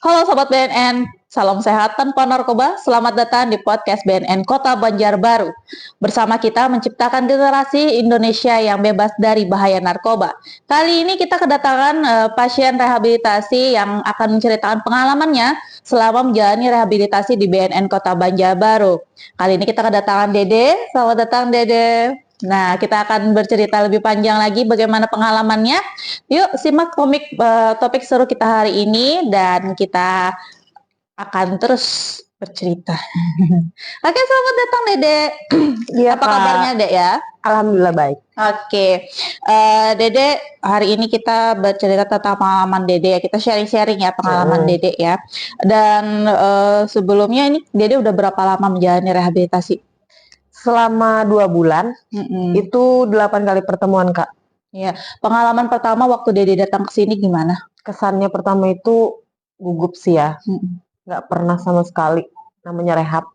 Halo Sobat BNN, salam sehat tanpa narkoba. Selamat datang di podcast BNN Kota Banjarbaru. Bersama kita menciptakan generasi Indonesia yang bebas dari bahaya narkoba. Kali ini kita kedatangan pasien rehabilitasi yang akan menceritakan pengalamannya selama menjalani rehabilitasi di BNN Kota Banjarbaru. Kali ini kita kedatangan Dede. Selamat datang Dede. Nah, kita akan bercerita lebih panjang lagi bagaimana pengalamannya. Yuk, simak topik seru kita hari ini dan kita akan terus bercerita. Oke, selamat datang Dede. Iya, Apa kabarnya, Dek ya? Alhamdulillah baik. Oke, Dede, hari ini kita bercerita tentang pengalaman Dede ya. Kita sharing-sharing ya pengalaman Dede ya. Dan sebelumnya ini Dede udah berapa lama menjalani rehabilitasi? Selama 2 bulan, itu 8 kali pertemuan, Kak. Iya, pengalaman pertama waktu Dede datang ke sini gimana? Kesannya pertama itu gugup sih ya. Nggak pernah sama sekali namanya rehab.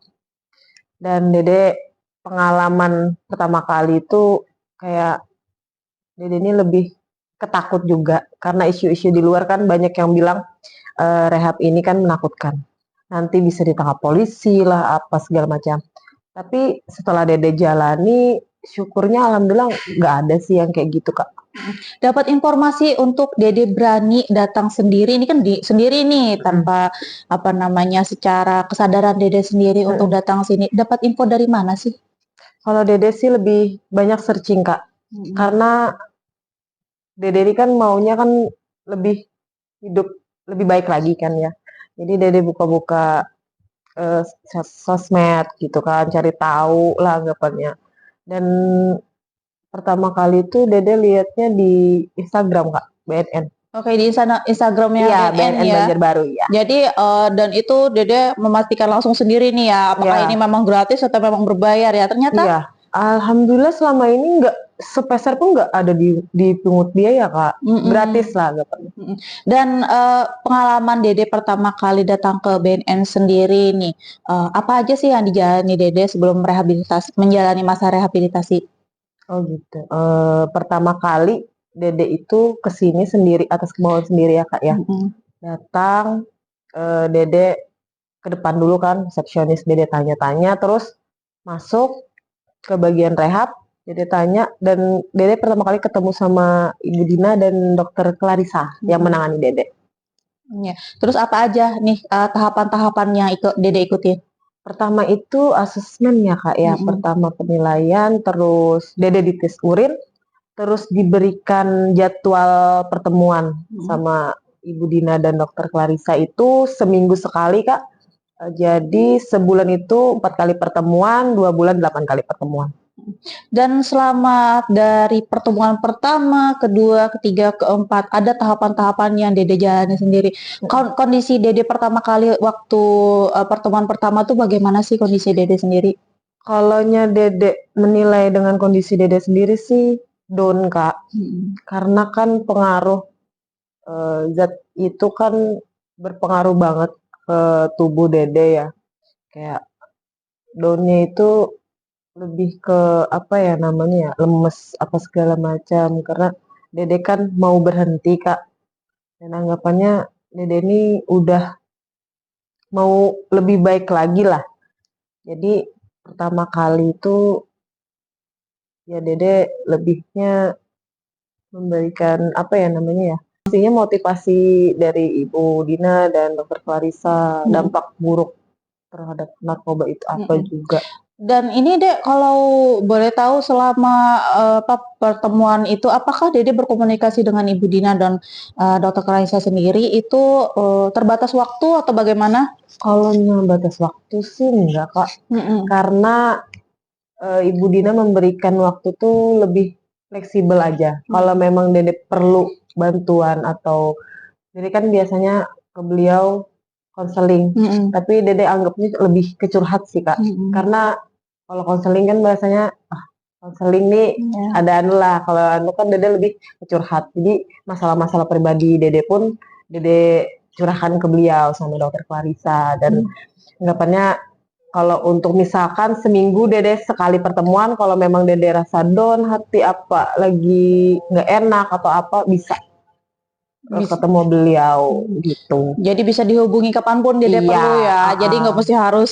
Dan Dede pengalaman pertama kali itu kayak Dede ini lebih ketakut juga. Karena isu-isu di luar kan banyak yang bilang rehab ini kan menakutkan. Nanti bisa ditangkap polisi lah, apa segala macam. Tapi setelah Dede jalani, syukurnya alhamdulillah nggak ada sih yang kayak gitu, Kak. Dapat informasi untuk Dede berani datang sendiri, ini kan sendiri nih tanpa apa namanya secara kesadaran Dede sendiri untuk datang sini. Dapat info dari mana sih? Kalau Dede sih lebih banyak searching, Kak. Karena Dede ini kan maunya kan lebih hidup lebih baik lagi kan ya. Jadi Dede buka-buka sosmed gitu kan, cari tahu lah anggapannya. Dan pertama kali itu Dede lihatnya di Instagram, Kak, BNN. Oke, di sana Instagramnya Iya, BNN BNN ya. Banjarbaru ya. Jadi dan itu Dede memastikan langsung sendiri nih ya, apakah ini memang gratis atau memang berbayar ya? Ternyata iya, alhamdulillah selama ini nggak sepeser pun nggak ada dipungut biaya, Kak. Gratis lah anggapannya. Dan pengalaman Dede pertama kali datang ke BNN sendiri nih, apa aja sih yang dijalani Dede sebelum menjalani masa rehabilitasi? Oh gitu. Pertama kali Dede itu kesini sendiri atas kemauan sendiri ya, Kak ya. Datang Dede ke depan dulu kan, resepsionis Dede tanya-tanya, terus masuk ke bagian rehab, Dede tanya, dan Dede pertama kali ketemu sama Ibu Dina dan Dokter Clarissa yang menangani Dede. Ya. Terus apa aja nih tahapan-tahapan yang Dede ikutin? Pertama itu asesmen ya, Kak ya. Pertama penilaian, terus Dede dites urin, terus diberikan jadwal pertemuan sama Ibu Dina dan Dokter Clarissa itu seminggu sekali, Kak. Jadi sebulan itu 4 kali pertemuan, 2 bulan 8 kali pertemuan. Dan selama dari pertemuan pertama, kedua, ketiga, keempat, ada tahapan-tahapan yang Dede jalani sendiri. Kondisi Dede pertama kali waktu pertemuan pertama tuh bagaimana sih kondisi Dede sendiri? Kalaunya Dede menilai dengan kondisi Dede sendiri sih down, Kak. Karena kan pengaruh zat itu kan berpengaruh banget ke tubuh Dede ya. Kayak downnya itu lebih ke apa ya namanya ya, lemes apa segala macam. Karena Dede kan mau berhenti, Kak. Dan anggapannya Dede ini udah mau lebih baik lagi lah. Jadi pertama kali itu ya Dede lebihnya memberikan apa ya namanya ya, pastinya motivasi dari Ibu Dina dan Dokter Clarissa, dampak buruk terhadap narkoba itu apa juga. Dan ini Dek, kalau boleh tahu selama pertemuan itu, apakah Dede berkomunikasi dengan Ibu Dina dan Dokter Clarissa sendiri itu terbatas waktu atau bagaimana? Kalau batas waktu sih enggak, Kak. Karena Ibu Dina memberikan waktu tuh lebih fleksibel aja. Kalau memang Dede perlu bantuan atau Dede kan biasanya ke beliau konseling, tapi Dede anggapnya lebih ke curhat sih, Kak. Karena kalau konseling kan bahasanya konseling nih ada anu lah. Kalau anu kan Dede lebih ke curhat. Jadi masalah-masalah pribadi Dede pun Dede curahkan ke beliau sama Dokter Clarissa. Dan anggapannya kalau untuk misalkan seminggu Dede sekali pertemuan, kalau memang Dede rasa down hati apa lagi nggak enak atau apa bisa ketemu beliau gitu. Jadi bisa dihubungi kapanpun Dede Iya, perlu ya. Jadi nggak uh-uh. mesti harus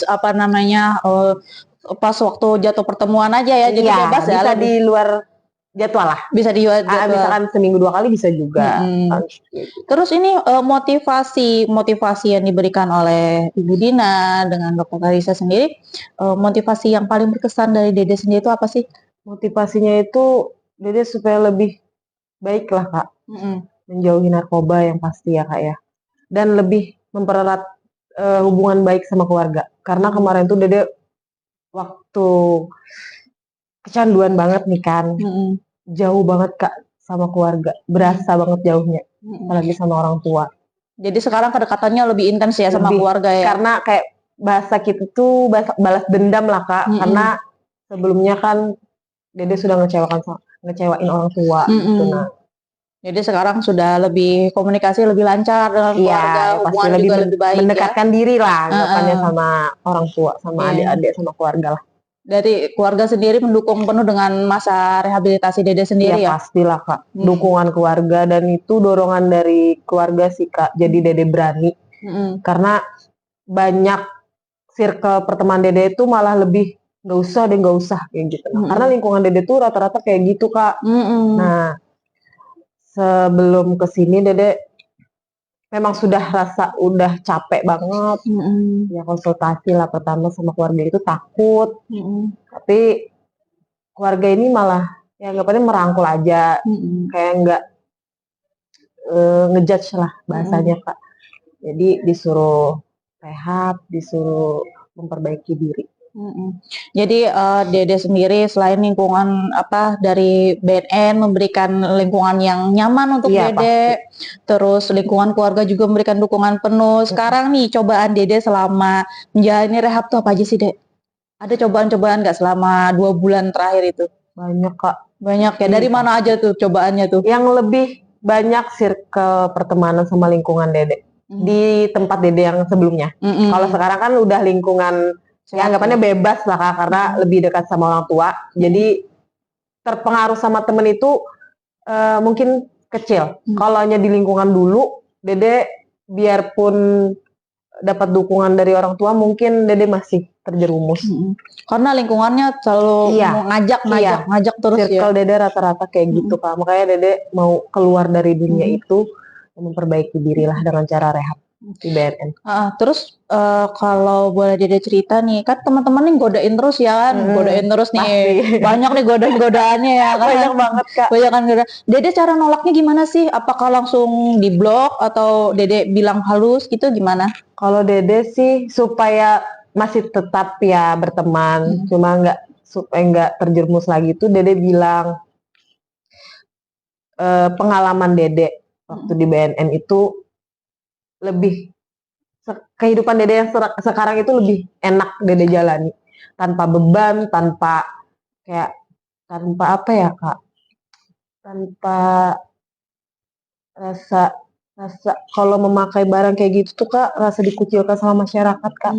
pas waktu jatuh pertemuan aja ya. Jadi Iya, bebas ya. bisa di luar jadwal lah. Bisa di luar jadwal. Misalkan seminggu 2 kali bisa juga. Terus ini motivasi yang diberikan oleh Ibu Dina dengan Dr. Clarissa sendiri, motivasi yang paling berkesan dari Dede sendiri itu apa sih? Motivasinya itu Dede supaya lebih baik lah Kak. Menjauhi narkoba yang pasti ya Kak ya. Dan lebih mempererat hubungan baik sama keluarga. Karena kemarin tuh Dede waktu kecanduan banget nih kan. Jauh banget Kak sama keluarga. Berasa banget jauhnya. Apalagi sama orang tua. Jadi sekarang kedekatannya lebih intens ya sama keluarga ya? Karena kayak bahasa kita tuh balas dendam lah Kak. Karena sebelumnya kan Dede sudah ngecewain orang tua gitu. Nah, jadi sekarang sudah lebih komunikasi lebih lancar dengan keluarga, hubungan juga lebih baik mendekatkan ya? diri lah anggapannya sama orang tua, sama adik-adik, sama keluarga lah. Dari keluarga sendiri mendukung penuh dengan masa rehabilitasi Dede sendiri ya? Pastilah Kak, dukungan keluarga dan itu dorongan dari keluarga sih Kak, jadi Dede berani. Karena banyak circle pertemanan Dede itu malah lebih nggak usah kayak gitu. Karena lingkungan Dede tuh rata-rata kayak gitu Kak. Nah, sebelum kesini Dede memang sudah udah capek banget. Ya konsultasi lah pertama sama keluarga itu takut. Tapi keluarga ini malah ya anggapannya merangkul aja. Kayak nggak ngejudge lah bahasanya Kak. Jadi disuruh rehab, disuruh memperbaiki diri. Jadi Dede sendiri selain lingkungan dari BNN memberikan lingkungan yang nyaman untuk Dede, terus lingkungan keluarga juga memberikan dukungan penuh. Sekarang nih cobaan Dede selama menjalani rehab tuh apa aja sih Dek? Ada cobaan-cobaan nggak selama 2 bulan terakhir itu? Banyak Kak. Banyak ya. Dari mana aja tuh cobaannya tuh? Yang lebih banyak circle pertemanan sama lingkungan Dede di tempat Dede yang sebelumnya. Kalau sekarang kan udah lingkungan ya anggapannya bebas lah Kak, karena lebih dekat sama orang tua. Jadi terpengaruh sama temen itu mungkin kecil. Kalau hanya di lingkungan dulu, Dede biarpun dapat dukungan dari orang tua, mungkin Dede masih terjerumus. Karena lingkungannya selalu ngajak terus ya. Circle Dede rata-rata kayak gitu Kak. Makanya Dede mau keluar dari dunia itu, memperbaiki diri lah dengan cara rehab di BNN. Terus kalau boleh Dede cerita nih, kan teman-teman nih godain terus ya kan, godain terus nih, pasti. Banyak nih godaannya ya kan. Banyak banget Kak. Banyak kan godaan. Dede cara nolaknya gimana sih? Apakah langsung diblok atau Dede bilang halus gitu gimana? Kalau Dede sih supaya masih tetap ya berteman, cuma supaya nggak terjerumus lagi tuh Dede bilang pengalaman Dede waktu di BNN itu lebih kehidupan Dede yang sekarang itu lebih enak Dede jalani tanpa beban, tanpa apa ya Kak, tanpa rasa kalau memakai barang kayak gitu tuh Kak, rasa dikucilkan sama masyarakat Kak.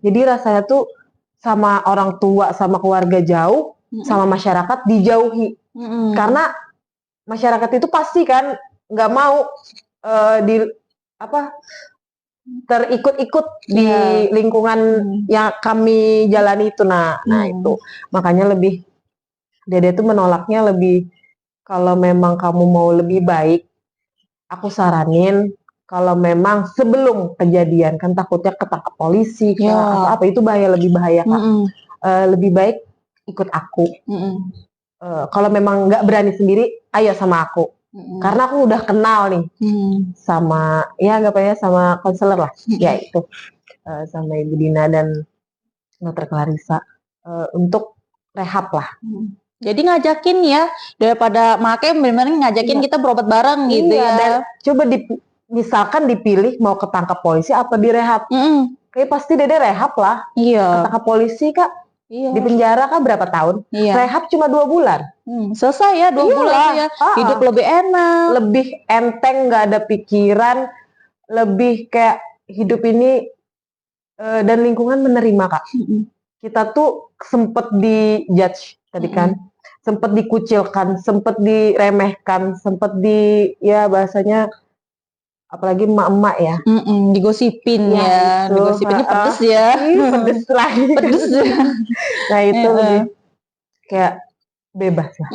Jadi rasanya tuh sama orang tua, sama keluarga jauh, sama masyarakat dijauhi. Karena masyarakat itu pasti kan nggak mau terikut-ikut di lingkungan yang kami jalani itu. Nah itu makanya lebih Dede tuh menolaknya lebih, kalau memang kamu mau lebih baik, aku saranin kalau memang sebelum kejadian kan takutnya ketangkap polisi atau apa, itu lebih bahaya Kak. Lebih baik ikut aku. Kalau memang nggak berani sendiri, ayo sama aku. Karena aku udah kenal nih sama anggapannya sama konselor lah, ya itu sama Ibu Dina dan Dr. Clarissa untuk rehab lah. Jadi ngajakin ya, daripada make bener-bener ngajakin kita berobat bareng gitu ya. Dan coba misalkan dipilih mau ketangkap polisi apa direhab, kayak pasti Dede rehab lah. Ketangkap polisi Kak, di penjara Kak berapa tahun? Rehab cuma 2 bulan. Selesai ya 2 bulan ya. Hidup lebih enak, lebih enteng, nggak ada pikiran, lebih kayak hidup ini dan lingkungan menerima Kak. Kita tuh sempet di-judge tadi kan, sempet dikucilkan, sempet diremehkan, sempet bahasanya apalagi emak-emak ya. Digosipin Ya, ya, itu, digosipinnya pedes ya. pedes lagi. Pedes ya. Nah itu Heeh. lebih kayak bebas lah.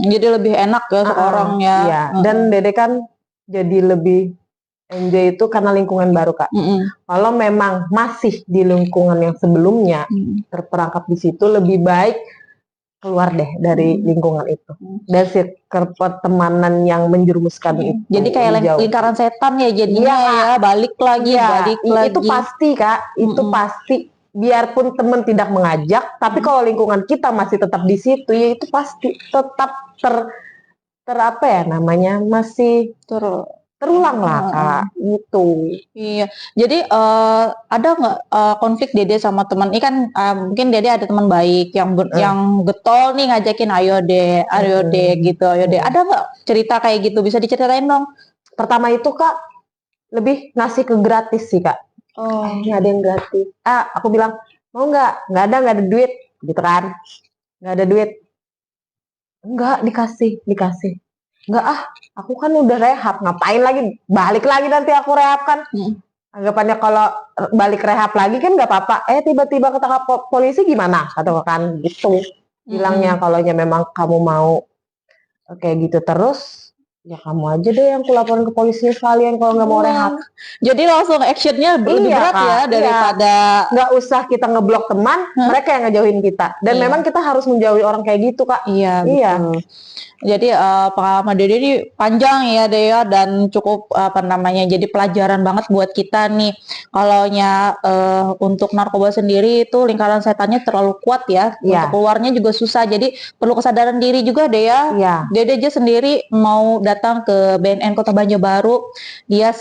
Jadi lebih enak ya seorang ya. Iya. Dan Dede kan jadi lebih enjoy itu karena lingkungan baru Kak. Kalau memang masih di lingkungan yang sebelumnya terperangkap di situ, lebih baik keluar deh dari lingkungan itu. Dan circle pertemanan yang menjerumuskan itu. Jadi kayak jauh. lingkaran setan ya jadinya Iya, Kak. ya, balik lagi, Iya, balik lagi. itu pasti Kak, itu pasti. Biarpun teman tidak mengajak, tapi kalau lingkungan kita masih tetap di situ, ya itu pasti tetap apa ya namanya, masih terulang lah Kak, gitu. Iya, jadi ada nggak konflik Dede sama teman? Ini kan mungkin Dede ada teman baik yang getol nih ngajakin ayo deh gitu, ayo deh. Ada nggak cerita kayak gitu? Bisa diceritain dong? Pertama itu Kak, lebih ngasih ke gratis sih Kak. Ini ada yang gratis. Aku bilang mau nggak? Nggak ada duit, gitu kan? Nggak ada duit. Enggak, dikasih. Enggak aku kan udah rehab, ngapain lagi? Balik lagi nanti aku rehab kan. Anggapannya kalau balik rehab lagi kan nggak apa-apa. Tiba-tiba ketangkap polisi gimana? Kata kan gitu. Bilangnya kalau memang kamu mau kayak gitu terus, ya kamu aja deh yang kulaporin ke polisi sekalian kalau nggak mau rehab. Jadi langsung actionnya lebih berat Kak, ya daripada nggak usah kita ngeblok teman, mereka yang ngejauhin kita. Dan memang kita harus menjauhi orang kayak gitu Kak. Iya, betul. Jadi pengalaman Dede ini panjang ya Dea, dan cukup jadi pelajaran banget buat kita nih. Kalaunya untuk narkoba sendiri itu lingkaran setannya terlalu kuat ya. Untuk keluarnya juga susah. Jadi perlu kesadaran diri juga Dea. Dede aja sendiri mau datang ke BNN Kota Banjarbaru, dia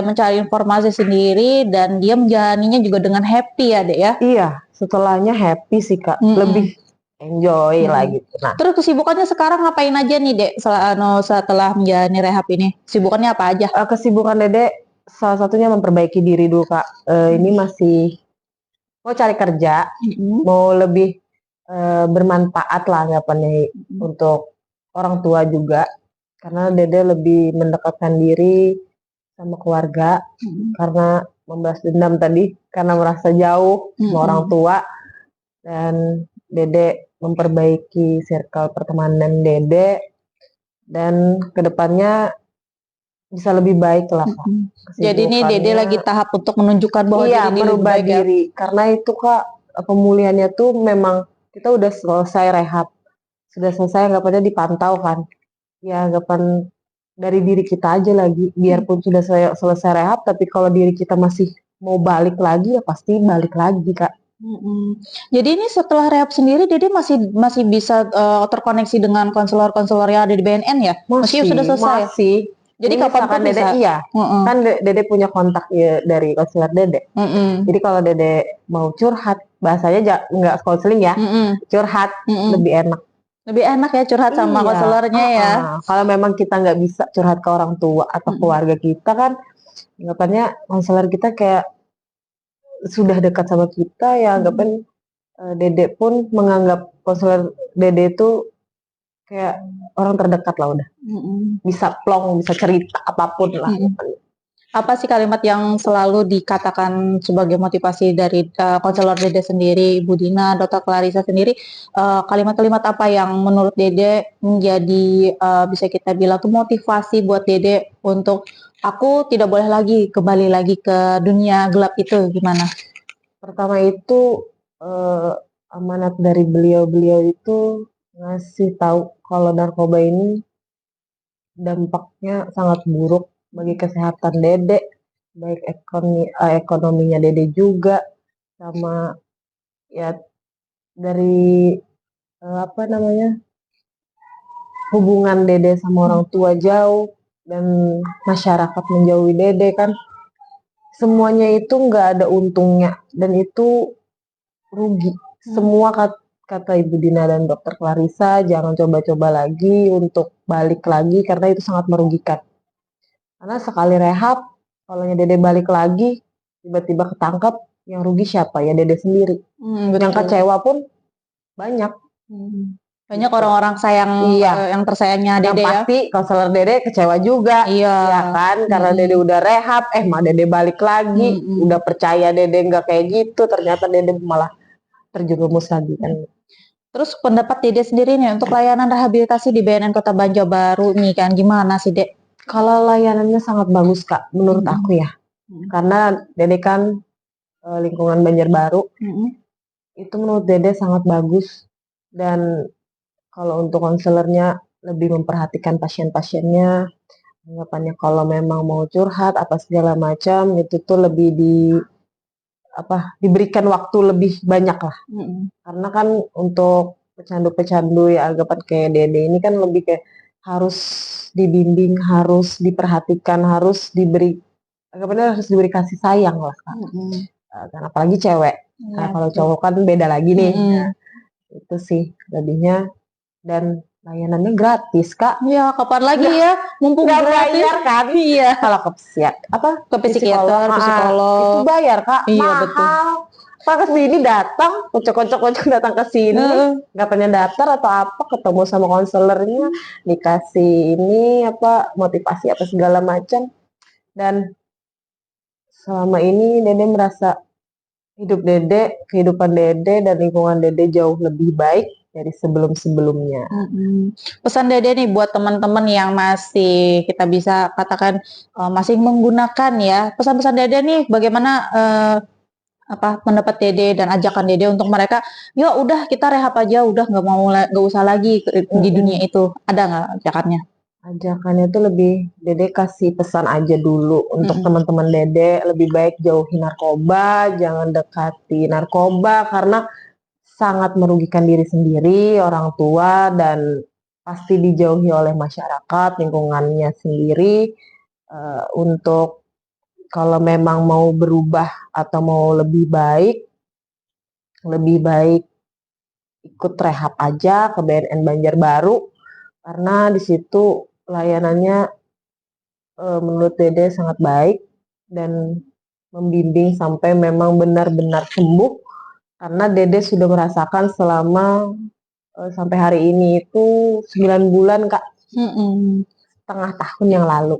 mencari informasi sendiri dan dia menjalaninya juga dengan happy ya Dea. Iya, setelahnya happy sih Kak. Lebih enjoy lah gitu. Nah, terus kesibukannya sekarang ngapain aja nih Dek setelah menjalani rehab ini? Kesibukannya apa aja? Kesibukan Dede salah satunya memperbaiki diri dulu Kak. Ini masih mau cari kerja, mau lebih bermanfaat lah anggapannya untuk orang tua juga. Karena Dede lebih mendekatkan diri sama keluarga karena membalas dendam tadi, karena merasa jauh sama orang tua. Dan Dede memperbaiki circle pertemanan Dede, dan kedepannya bisa lebih baik lah Kak. Jadi ini Dede lagi tahap untuk menunjukkan bahwa diri ini merubah lebih baik diri ya? Karena itu Kak, pemulihannya tuh memang kita udah selesai rehab, sudah selesai, anggapannya dipantau kan ya, anggapan dari diri kita aja lagi. Biarpun sudah selesai rehab, tapi kalau diri kita masih mau balik lagi, ya pasti balik lagi Kak. Jadi ini setelah rehab sendiri Dede masih bisa terkoneksi dengan konselor-konselor yang ada di BNN ya? Masih sudah selesai? Masih. Jadi kapan Dede bisa? Iya. Kan Dede punya kontak ya dari konselor Dede. Jadi kalau Dede mau curhat, bahasanya nggak konseling ya, curhat lebih enak. Lebih enak ya curhat sama konselornya ya. Kalau memang kita nggak bisa curhat ke orang tua atau keluarga kita kan, anggapannya konselor kita kayak sudah dekat sama kita ya, anggapan Dede pun menganggap konselor Dede itu kayak orang terdekat lah udah. Bisa plong, bisa cerita apapun lah. Apa sih kalimat yang selalu dikatakan sebagai motivasi dari konselor Dede sendiri, Ibu Dina, Dr. Clarissa sendiri, kalimat-kalimat apa yang menurut Dede menjadi bisa kita bilang tuh motivasi buat Dede untuk aku tidak boleh lagi kembali lagi ke dunia gelap itu, gimana? Pertama itu amanat dari beliau itu ngasih tahu kalau narkoba ini dampaknya sangat buruk bagi kesehatan Dede, baik ekonominya Dede juga, sama ya dari hubungan Dede sama orang tua jauh, dan masyarakat menjauhi Dede kan, semuanya itu nggak ada untungnya dan itu rugi. Semua kata Ibu Dina dan Dokter Clarissa, jangan coba-coba lagi untuk balik lagi karena itu sangat merugikan. Karena sekali rehab, kalau Dede balik lagi tiba-tiba ketangkap, yang rugi siapa? Ya Dede sendiri. Yang kecewa pun banyak. Banyak orang-orang sayang, Iya. yang tersayangnya Yang Dede ya. pasti konselor Dede kecewa juga, Iya. ya kan? Karena Dede udah rehab, mah Dede balik lagi, udah percaya Dede nggak kayak gitu, ternyata Dede malah terjerumus lagi kan. Terus pendapat Dede sendiri nih untuk layanan rehabilitasi di BNN Kota Banjarbaru nih kan gimana sih, Dek? Kalau layanannya sangat bagus, Kak, menurut aku ya. Karena Dede kan lingkungan Banjarbaru, itu menurut Dede sangat bagus. Dan kalau untuk konselornya lebih memperhatikan pasien-pasiennya, anggapannya kalau memang mau curhat apa segala macam itu tuh lebih diberikan waktu lebih banyak lah. Karena kan untuk pecandu-pecandu ya anggapan kayak Dede ini kan lebih kayak harus dibimbing, harus diperhatikan, harus diberi anggapannya harus diberi kasih sayang lah, Kak. Karena apalagi cewek. Karena kalau cowok kan beda lagi nih. Nah, itu sih lebihnya. Dan layanannya gratis, Kak. Iya, kapan lagi ya? Mumpung Nggak gratis. bayar kan? Iya. Kalau ke psikiater, psikolog. itu bayar, Kak. Iya, Mahal. betul. Pak ke sini datang, kocok-kocok datang ke sini, nggak pengen daftar atau apa, ketemu sama konselornya, dikasih ini motivasi apa segala macam. Dan selama ini Dede merasa kehidupan Dede dan lingkungan Dede jauh lebih baik dari sebelum-sebelumnya. Pesan Dede nih buat teman-teman yang masih kita bisa katakan masih menggunakan ya. Pesan-pesan Dede nih bagaimana pendapat Dede dan ajakan Dede untuk mereka, yuk udah kita rehab aja, udah nggak usah lagi di dunia itu. Ada nggak ajakannya? Ajakannya tuh lebih Dede kasih pesan aja dulu untuk teman-teman Dede, lebih baik jauhi narkoba, jangan dekati narkoba karena sangat merugikan diri sendiri, orang tua, dan pasti dijauhi oleh masyarakat, lingkungannya sendiri. Untuk kalau memang mau berubah atau mau lebih baik ikut rehab aja ke BNN Banjarbaru karena di situ layanannya menurut Dede sangat baik dan membimbing sampai memang benar-benar sembuh karena Dede sudah merasakan selama sampai hari ini itu 9 bulan, Kak. Setengah tahun yang lalu.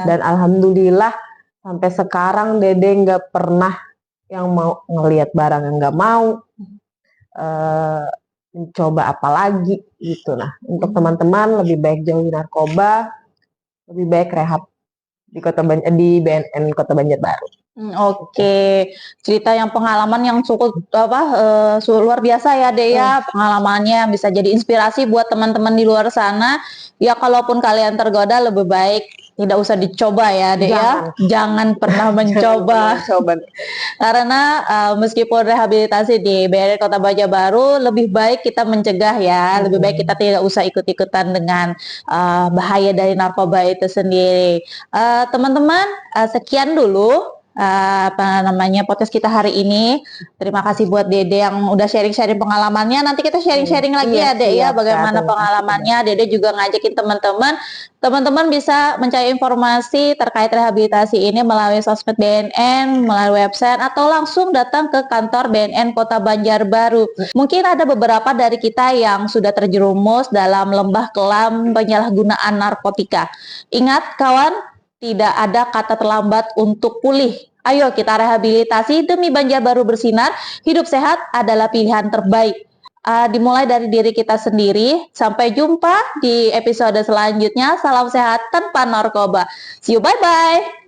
Dan alhamdulillah sampai sekarang Dede nggak pernah yang mau ngelihat barang yang nggak mau, mencoba apa lagi gitu. Nah, untuk teman-teman lebih baik jauhi narkoba, lebih baik rehab di BNN Kota Banjarbaru. Oke. Cerita yang pengalaman yang cukup luar biasa ya, Dek ya. Pengalamannya bisa jadi inspirasi buat teman-teman di luar sana. Ya kalaupun kalian tergoda lebih baik tidak usah dicoba ya, Dek ya. Jangan pernah mencoba. Karena meskipun rehabilitasi di BNN Kota Banjarbaru lebih baik kita mencegah ya. Lebih baik kita tidak usah ikut-ikutan dengan bahaya dari narkoba itu sendiri. Teman-teman, sekian dulu podcast kita hari ini. Terima kasih buat Dede yang udah sharing-sharing pengalamannya. Nanti kita sharing-sharing lagi ya, Dek ya, bagaimana pengalamannya. Dede juga ngajakin teman-teman bisa mencari informasi terkait rehabilitasi ini melalui sosmed BNN, melalui website atau langsung datang ke kantor BNN Kota Banjarbaru. Mungkin ada beberapa dari kita yang sudah terjerumus dalam lembah kelam penyalahgunaan narkotika. Ingat kawan, tidak ada kata terlambat untuk pulih. Ayo kita rehabilitasi demi Banjarbaru bersinar. Hidup sehat adalah pilihan terbaik. Dimulai dari diri kita sendiri. Sampai jumpa di episode selanjutnya. Salam sehat tanpa narkoba. See you, bye-bye.